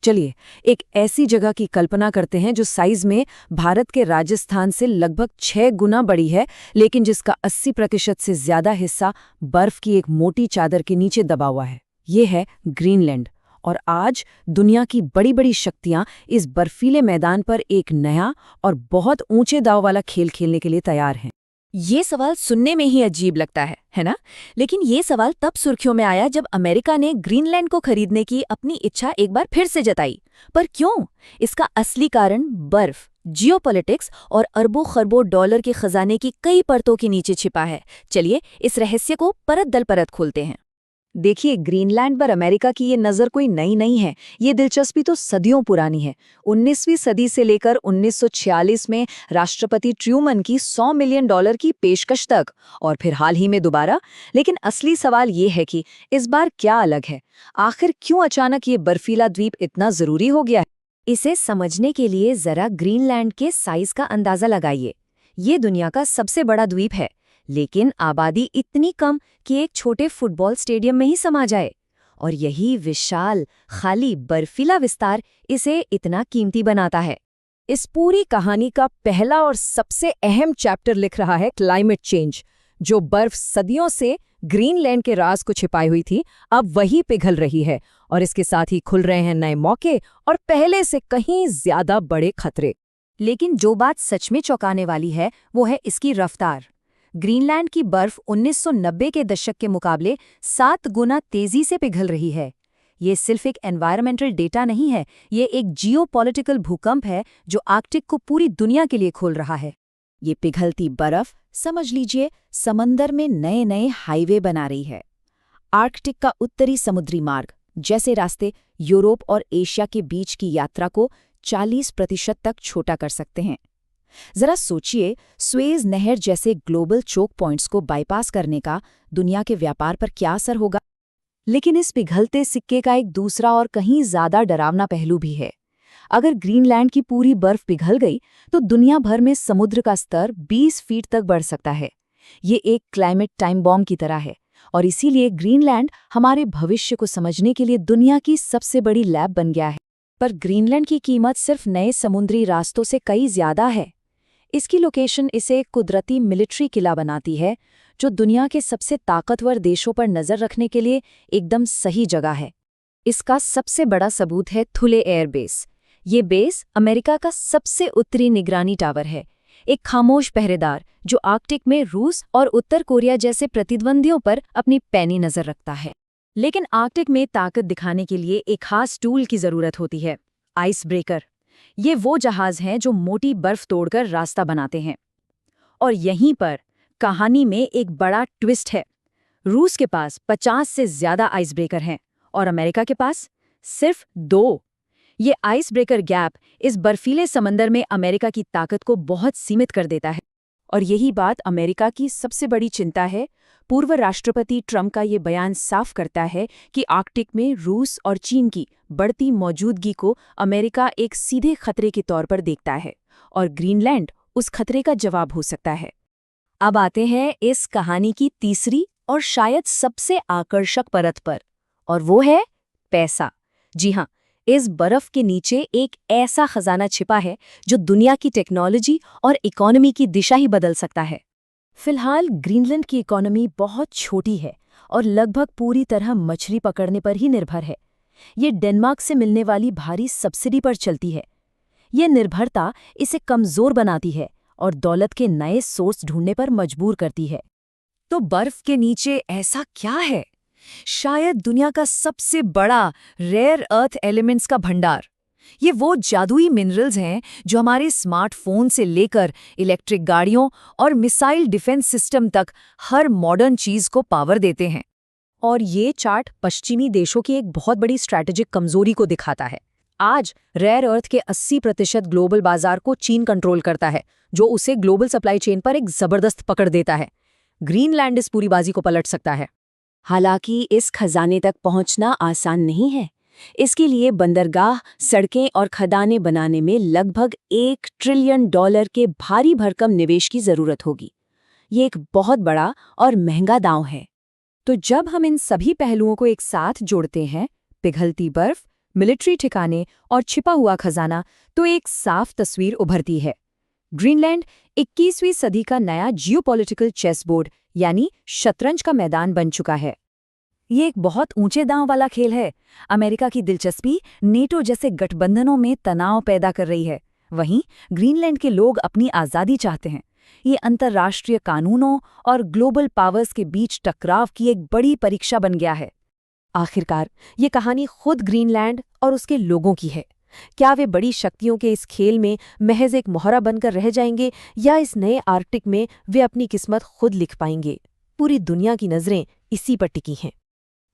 चलिए एक ऐसी जगह की कल्पना करते हैं जो साइज में भारत के राजस्थान से लगभग 6 गुना बड़ी है, लेकिन जिसका 80% से ज्यादा हिस्सा बर्फ की एक मोटी चादर के नीचे दबा हुआ है। ये है ग्रीनलैंड। और आज दुनिया की बड़ी बड़ी शक्तियां इस बर्फीले मैदान पर एक नया और बहुत ऊंचे दांव वाला खेल खेलने के लिए तैयार हैं। ये सवाल सुनने में ही अजीब लगता है ना? लेकिन ये सवाल तब सुर्खियों में आया जब अमेरिका ने ग्रीनलैंड को खरीदने की अपनी इच्छा एक बार फिर से जताई। पर क्यों? इसका असली कारण बर्फ, जियोपॉलिटिक्स और अरबों खरबों डॉलर के खजाने की कई परतों के नीचे छिपा है। चलिए इस रहस्य को परत दर परत खोलते हैं। देखिए, ग्रीनलैंड पर अमेरिका की ये नज़र कोई नई नहीं है। ये दिलचस्पी तो सदियों पुरानी है। 19वीं सदी से लेकर 1946 में राष्ट्रपति ट्रूमन की $100 मिलियन की पेशकश तक, और फिर हाल ही में दोबारा। लेकिन असली सवाल ये है कि इस बार क्या अलग है? आखिर क्यों अचानक ये बर्फीला द्वीप इतना ज़रूरी हो गया है? इसे समझने के लिए जरा ग्रीनलैंड के साइज का अंदाजा लगाइए। ये दुनिया का सबसे बड़ा द्वीप है, लेकिन आबादी इतनी कम कि एक छोटे फुटबॉल स्टेडियम में ही समा जाए। और यही विशाल, खाली, बर्फीला विस्तार इसे इतना कीमती बनाता है। इस पूरी कहानी का पहला और सबसे अहम चैप्टर लिख रहा है क्लाइमेट चेंज। जो बर्फ सदियों से ग्रीनलैंड के राज को छिपाई हुई थी, अब वही पिघल रही है, और इसके साथ ही खुल रहे हैं नए मौके और पहले से कहीं ज्यादा बड़े खतरे। लेकिन जो बात सच में चौंकाने वाली है वो है इसकी रफ्तार। ग्रीनलैंड की बर्फ 1990 के दशक के मुकाबले 7 गुना तेजी से पिघल रही है। ये सिर्फ एक एनवायरमेंटल डेटा नहीं है, ये एक जियोपॉलिटिकल भूकंप है जो आर्कटिक को पूरी दुनिया के लिए खोल रहा है। ये पिघलती बर्फ, समझ लीजिए, समंदर में नए नए हाईवे बना रही है। आर्कटिक का उत्तरी समुद्री मार्ग जैसे रास्ते यूरोप और एशिया के बीच की यात्रा को 40% तक छोटा कर सकते हैं। जरा सोचिए, स्वेज नहर जैसे ग्लोबल चोक पॉइंट्स को बाईपास करने का दुनिया के व्यापार पर क्या असर होगा? लेकिन इस पिघलते सिक्के का एक दूसरा और कहीं ज्यादा डरावना पहलू भी है। अगर ग्रीनलैंड की पूरी बर्फ पिघल गई तो दुनिया भर में समुद्र का स्तर 20 फीट तक बढ़ सकता है। ये एक क्लाइमेट टाइम बॉम्ब की तरह है, और इसीलिए ग्रीनलैंड हमारे भविष्य को समझने के लिए दुनिया की सबसे बड़ी लैब बन गया है। पर ग्रीनलैंड की कीमत सिर्फ नए समुद्री रास्तों से कई ज्यादा है। इसकी लोकेशन इसे एक कुदरती मिलिट्री किला बनाती है, जो दुनिया के सबसे ताकतवर देशों पर नजर रखने के लिए एकदम सही जगह है। इसका सबसे बड़ा सबूत है थुले एयरबेस। ये बेस अमेरिका का सबसे उत्तरी निगरानी टावर है, एक खामोश पहरेदार जो आर्कटिक में रूस और उत्तर कोरिया जैसे प्रतिद्वंदियों पर अपनी पैनी नजर रखता है। लेकिन आर्कटिक में ताकत दिखाने के लिए एक खास टूल की जरूरत होती है, आइस ब्रेकर। ये वो जहाज हैं जो मोटी बर्फ तोड़कर रास्ता बनाते हैं। और यहीं पर कहानी में एक बड़ा ट्विस्ट है। रूस के पास 50 से ज्यादा आइस ब्रेकर हैं और अमेरिका के पास सिर्फ 2। ये आइस ब्रेकर गैप इस बर्फीले समंदर में अमेरिका की ताकत को बहुत सीमित कर देता है। और यही बात अमेरिका की सबसे बड़ी चिंता है। पूर्व राष्ट्रपति ट्रंप का ये बयान साफ करता है कि आर्कटिक में रूस और चीन की बढ़ती मौजूदगी को अमेरिका एक सीधे खतरे के तौर पर देखता है, और ग्रीनलैंड उस खतरे का जवाब हो सकता है। अब आते हैं इस कहानी की तीसरी और शायद सबसे आकर्षक परत पर, और वो है पैसा। जी हाँ, इस बर्फ के नीचे एक ऐसा खजाना छिपा है जो दुनिया की टेक्नोलॉजी और इकोनॉमी की दिशा ही बदल सकता है। फिलहाल ग्रीनलैंड की इकोनॉमी बहुत छोटी है और लगभग पूरी तरह मछली पकड़ने पर ही निर्भर है। ये डेनमार्क से मिलने वाली भारी सब्सिडी पर चलती है। ये निर्भरता इसे कमजोर बनाती है और दौलत के नए सोर्स ढूंढने पर मजबूर करती है। तो बर्फ के नीचे ऐसा क्या है? शायद दुनिया का सबसे बड़ा रेयर अर्थ एलिमेंट्स का भंडार। ये वो जादुई मिनरल्स हैं जो हमारे स्मार्टफोन से लेकर इलेक्ट्रिक गाड़ियों और मिसाइल डिफेंस सिस्टम तक हर मॉडर्न चीज को पावर देते हैं। और ये चार्ट पश्चिमी देशों की एक बहुत बड़ी स्ट्रैटेजिक कमजोरी को दिखाता है। आज रेयर अर्थ के 80% ग्लोबल बाजार को चीन कंट्रोल करता है, जो उसे ग्लोबल सप्लाई चेन पर एक जबरदस्त पकड़ देता है। ग्रीनलैंड इस पूरी बाजी को पलट सकता है। हालांकि इस खजाने तक पहुंचना आसान नहीं है। इसके लिए बंदरगाह, सड़कें और खदानें बनाने में लगभग $1 ट्रिलियन के भारी भरकम निवेश की जरूरत होगी। ये एक बहुत बड़ा और महंगा दांव है। तो जब हम इन सभी पहलुओं को एक साथ जोड़ते हैं, पिघलती बर्फ, मिलिट्री ठिकाने और छिपा हुआ खजाना, तो एक साफ तस्वीर उभरती है। ग्रीनलैंड 21वीं सदी का नया जियोपॉलिटिकल चेसबोर्ड यानी शतरंज का मैदान बन चुका है। ये एक बहुत ऊंचे दांव वाला खेल है। अमेरिका की दिलचस्पी नेटो जैसे गठबंधनों में तनाव पैदा कर रही है। वहीं ग्रीनलैंड के लोग अपनी आज़ादी चाहते हैं। ये अंतर्राष्ट्रीय कानूनों और ग्लोबल पावर्स के बीच टकराव की एक बड़ी परीक्षा बन गया है। आखिरकार ये कहानी खुद ग्रीनलैंड और उसके लोगों की है। क्या वे बड़ी शक्तियों के इस खेल में महज एक मोहरा बनकर रह जाएंगे, या इस नए आर्कटिक में वे अपनी किस्मत खुद लिख पाएंगे? पूरी दुनिया की नज़रें इसी पर टिकी हैं।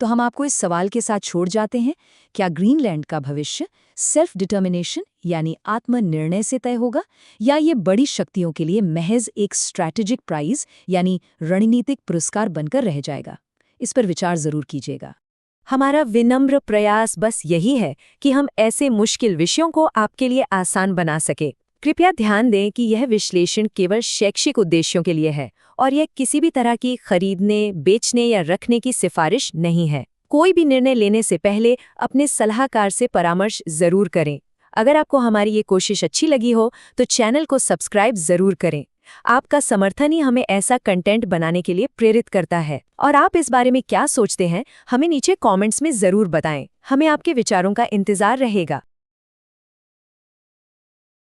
तो हम आपको इस सवाल के साथ छोड़ जाते हैं, क्या ग्रीनलैंड का भविष्य सेल्फ डिटर्मिनेशन यानी आत्मनिर्णय से तय होगा, या ये बड़ी शक्तियों के लिए महज एक स्ट्रैटेजिक प्राइज यानी रणनीतिक पुरस्कार बनकर रह जाएगा? इस पर विचार जरूर कीजिएगा। हमारा विनम्र प्रयास बस यही है कि हम ऐसे मुश्किल विषयों को आपके लिए आसान बना सके। कृपया ध्यान दें कि यह विश्लेषण केवल शैक्षिक उद्देश्यों के लिए है और यह किसी भी तरह की खरीदने, बेचने या रखने की सिफारिश नहीं है। कोई भी निर्णय लेने से पहले अपने सलाहकार से परामर्श जरूर करें। अगर आपको हमारी ये कोशिश अच्छी लगी हो तो चैनल को सब्सक्राइब जरूर करें। आपका समर्थन ही हमें ऐसा कंटेंट बनाने के लिए प्रेरित करता है। और आप इस बारे में क्या सोचते हैं, हमें नीचे कमेंट्स में जरूर बताएं। हमें आपके विचारों का इंतजार रहेगा।